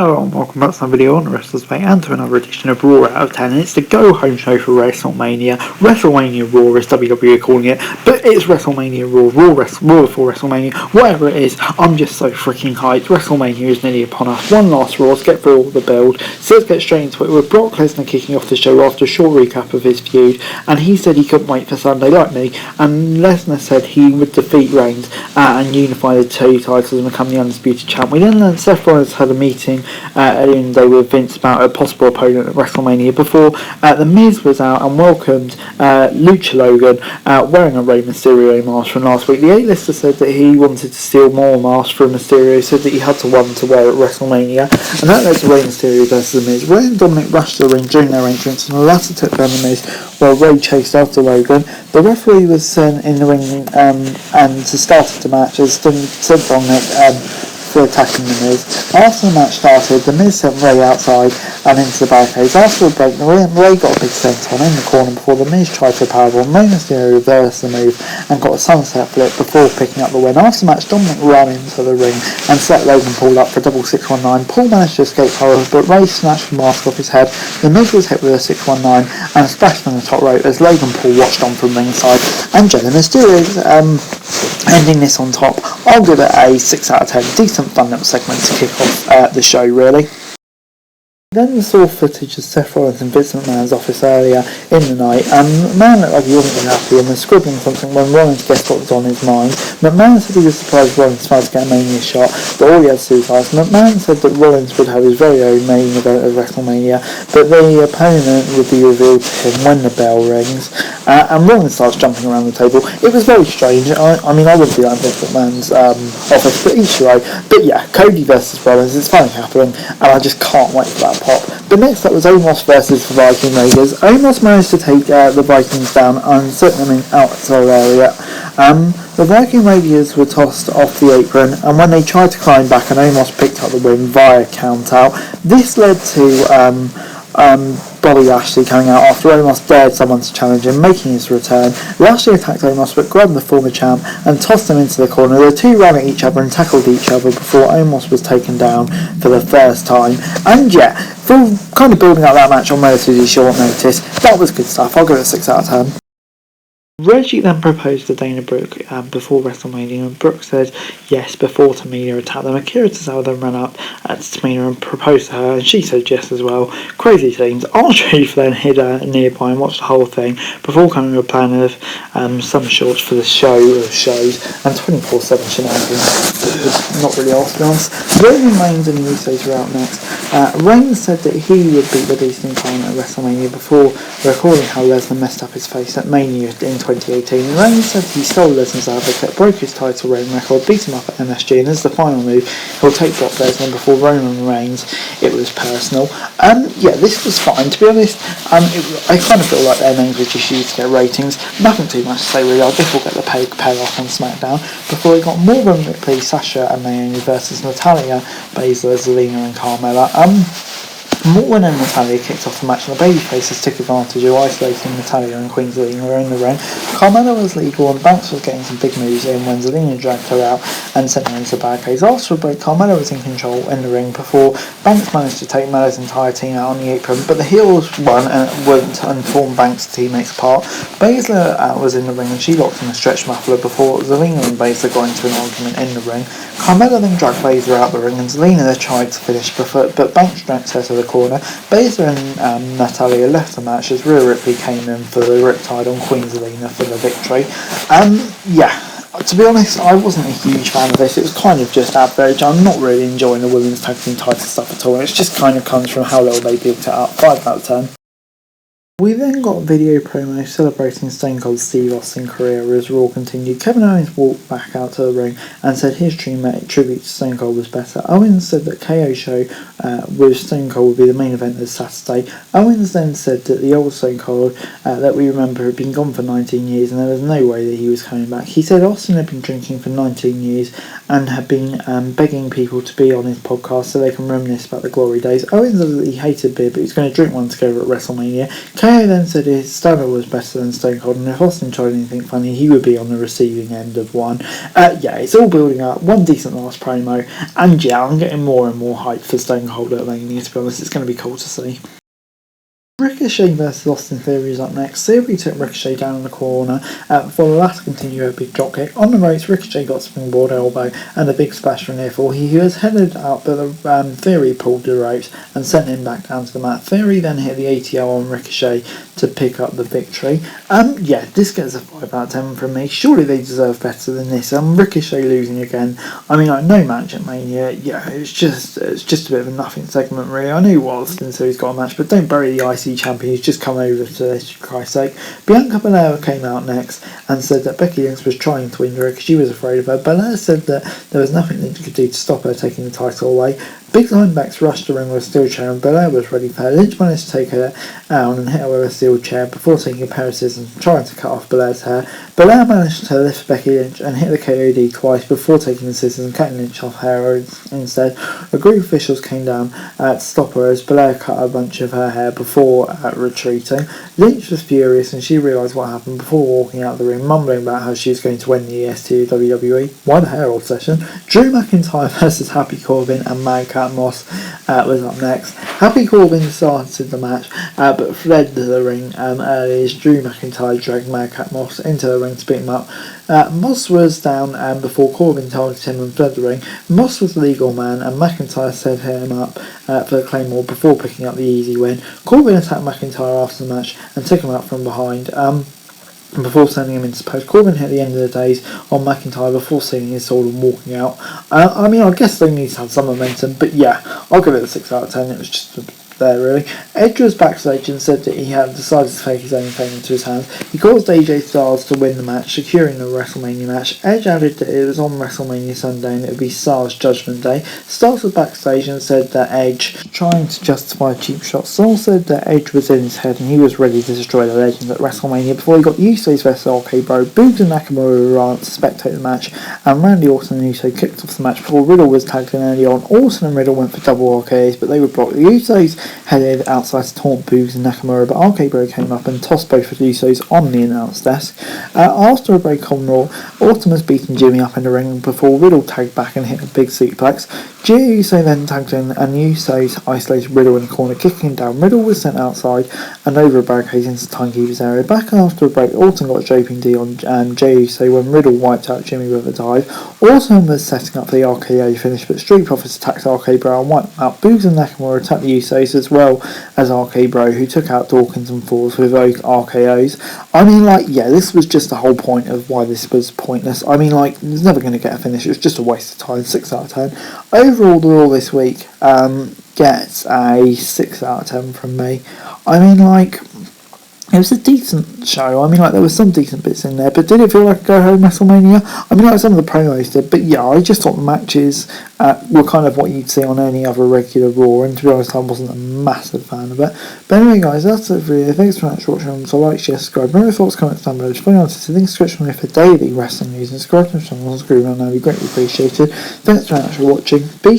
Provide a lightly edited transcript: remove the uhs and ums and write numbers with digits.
Hello and welcome back to another video on the Wrestlers Bay and to another edition of Raw out of 10, and it's the go home show for WrestleMania. WrestleMania Raw as WWE calling it, but it's WrestleMania Raw, Raw before WrestleMania, whatever it is. I'm just so freaking hyped. WrestleMania is nearly upon us. One last Raw, let's get through all the build. So let's get straight into it with Brock Lesnar kicking off the show after a short recap of his feud, and he said he couldn't wait for Sunday like me, and Lesnar said he would defeat Reigns and unify the two titles and become the undisputed champ. We then learned Seth Rollins had a meeting earlier in the day with Vince about a possible opponent at WrestleMania before The Miz was out and welcomed Lucha Logan wearing a Rey Mysterio mask from last week. The A-lister said that he wanted to steal more masks from Mysterio, said that he had one to wear at WrestleMania, and that led to Rey Mysterio versus The Miz. Rey and Dominic rushed to the ring during their entrance, and the latter took down The Miz while Rey chased after Logan. The referee was sent in the ring and to start the match as said Dominic for attacking The Miz. After the match started, The Miz sent Rey outside and into the barricades. After a break, Rey got a big senton in the corner before The Miz tried to powerbomb. Rey Mysterio reversed the move and got a sunset flip before picking up the win. After the match, Dominic ran into the ring and set Logan Paul up for a double 619. Paul managed to escape however, but Rey snatched the mask off his head. The Miz was hit with a 619 and splashed on the top rope as Logan Paul watched on from ringside. And Rey Mysterio ending this on top. I'll give it a 6 out of 10. Decent fun little segment to kick off the show, really. Then we saw footage of Seth Rollins in Vince McMahon's office earlier in the night, and McMahon looked like he wasn't very happy and was scribbling something when Rollins guessed what was on his mind. McMahon said he was surprised Rollins tried to get a Mania shot, but all he had to do was ask. McMahon said that Rollins would have his very own main event at WrestleMania, but the opponent would be revealed to him when the bell rings, and Rollins starts jumping around the table. It was very strange. I mean, I wouldn't be like Vince McMahon's office, but each your own. But yeah, Cody versus Rollins, it's finally happening, and I just can't wait for that pop. But next up was Omos versus the Viking Raiders. Omos managed to take the Vikings down and set them in outside area. The Viking Raiders were tossed off the apron, and when they tried to climb back, and Omos picked up the win via count out. This led to Bobby Lashley coming out after Omos dared someone to challenge him, making his return. Lashley attacked Omos but grabbed the former champ and tossed him into the corner. The two ran at each other and tackled each other before Omos was taken down for the first time. And yeah, for kind of building up that match on relatively short notice, that was good stuff. I'll give it a 6 out of 10. Reggie then proposed to Dana Brooke before WrestleMania, and Brooke said yes before Tamina attacked them. Akira Tozawa then ran up to Tamina and proposed to her, and she said yes as well. Crazy scenes. R-Truth then hid nearby and watched the whole thing before coming with a plan of some shorts for the show of shows and 24/7 shenanigans. Not really asked, to be honest. Roman Reigns and the Usos were out next. Reigns said that he would beat the Beast Incarnate at WrestleMania before recalling how Lesnar messed up his face at Mania in 2018. Reigns said he stole Lesnar's advocate, broke his title reign record, beat him up at MSG, and as the final move, he'll take Brock Lesnar before Roman Reigns. It was personal. Yeah, this was fine. To be honest, I kind of feel like their names were just used to get ratings. Nothing too much to say really. I guess we'll get the payoff on SmackDown. Before we got more than Ripley, Sasha and Mayonna versus Natalya, Baszler, Zelina and Carmella. Morton and Natalya kicked off the match, and the babyfaces took advantage of isolating Natalya and Queen Zelina in the ring. Carmella was legal, and Banks was getting some big moves in when Zelina dragged her out and sent her into the barricades. After a break, Carmella was in control in the ring before Banks managed to take Mella's entire team out on the apron, but the heels won and formed Banks' teammates apart. Baszler was in the ring, and she locked in a stretch muffler before Zelina and Baszler got into an argument in the ring. Carmella then dragged Baszler out the ring, and Zelina tried to finish but Banks dragged her to the corner. Baszler and Natalya left the match as Rhea Ripley came in for the Riptide on Queen Zelina for the victory. Yeah, to be honest, I wasn't a huge fan of this. It was kind of just average. I'm not really enjoying the women's tag team title stuff at all. It just kind of comes from how little they built it up. 5 out of 10. We then got a video promo celebrating Stone Cold Steve Austin's career as Raw continued. Kevin Owens walked back out to the ring and said his tribute to Stone Cold was better. Owens said that KO show with Stone Cold would be the main event this Saturday. Owens then said that the old Stone Cold that we remember had been gone for 19 years and there was no way that he was coming back. He said Austin had been drinking for 19 years and had been begging people to be on his podcast so they can reminisce about the glory days. Owens said that he hated beer but he was going to drink one together at WrestleMania. KO then said his stunner was better than Stone Cold, and if Austin tried anything funny, he would be on the receiving end of one. Yeah, it's all building up. One decent last promo, and yeah, I'm getting more and more hyped for Stone hold at Mania, to be honest. It's going to be cool to see. Ricochet versus Austin Theory is up next. Theory took Ricochet down in the corner before the latter continued a big dropkick. On the ropes, Ricochet got a springboard elbow and a big splash from near fall. He was headed up, but the Theory pulled the ropes and sent him back down to the mat. Theory then hit the ATO on Ricochet to pick up the victory. Yeah, this gets a 5 out of 10 from me. Surely they deserve better than this. Ricochet losing again. I mean, like, no match at Mania. Yeah, it's just a bit of a nothing segment, really. I know Austin Theory's got a match, but don't bury the IC champion who's just come over to this, for Christ's sake. Bianca Belair came out next and said that Becky Lynch was trying to injure her because she was afraid of her. Belair said that there was nothing Lynch could do to stop her taking the title away. Big linebacks rushed the ring with a steel chair and Belair was ready for her. Lynch managed to take her down and hit her with a steel chair before taking a pair of scissors and trying to cut off Belair's hair. Belair managed to lift Becky Lynch and hit the KOD twice before taking the scissors and cutting Lynch off her instead. A group of officials came down to stop her as Belair cut a bunch of her hair before retreating. Lynch was furious and she realised what happened before walking out of the ring, mumbling about how she was going to win the EST WWE. Why the hair obsession? Drew McIntyre versus Happy Corbin and Madcap Moss was up next. Happy Corbin started the match but fled to the ring early as Drew McIntyre dragged Madcap Moss into the ring to beat him up. Moss was down before Corbin targeted him and fled the ring. Moss was the legal man and McIntyre set him up for the Claymore before picking up the easy win. Corbin attacked McIntyre after the match and took him out from behind. Before sending him into post. Corbin hit the end of the days on McIntyre before seeing his sword and walking out. I mean, I guess they need to have some momentum, but yeah, I'll give it a 6 out of 10. It was just there, really. Edge was backstage and said that he had decided to fake his own fame into his hands. He caused AJ Styles to win the match, securing the WrestleMania match. Edge added that it was on WrestleMania Sunday and it would be Styles' Judgment Day. Styles was backstage and said that Edge was trying to justify a cheap shot. Styles said that Edge was in his head and he was ready to destroy the legend at WrestleMania before he got Usos versus RK Bro. Boogs and Nakamura were on to spectate the match and Randy Orton and Uso kicked off the match before Riddle was tagged in early on. Orton and Riddle went for double RKOs but they were blocked. The Usos headed outside to taunt Boogs and Nakamura, but RK Bro came up and tossed both of the Usos on the announce desk. After a break on Raw, Orton was beating Jimmy up in the ring before Riddle tagged back and hit a big suplex. Jey Uso then tagged in and Usos isolated Riddle in the corner, kicking him down. Riddle was sent outside and over a barricade into the timekeeper's area. Back after a break, Orton got a jumping D on Jey Uso when Riddle wiped out Jimmy with a dive. Orton was setting up the RKO finish, but Street Profits attacked RK Bro and wiped him out. Boogs and Nakamura attacked the Usos as well as RK Bro, who took out Dawkins and Falls with both RKOs. I mean, like, yeah, this was just the whole point of why this was pointless. I mean, like, it's never going to get a finish. It was just a waste of time. 6 out of 10. Overall, the Raw this week gets a 6 out of 10 from me. I mean, like, it was a decent show. I mean, like, there was some decent bits in there, but did it feel like a go-home WrestleMania? I mean, like, some of the promos did, but yeah, I just thought the matches were kind of what you'd see on any other regular Raw, and to be honest, I wasn't a massive fan of it. But anyway, guys, that's it for you. Thanks for watching. So like, share, subscribe. Remember your thoughts, comments down below. Just find out the description for daily wrestling news and subscribe to the channel. Subscribe now, it'd be greatly appreciated. Thanks very much for watching. Peace.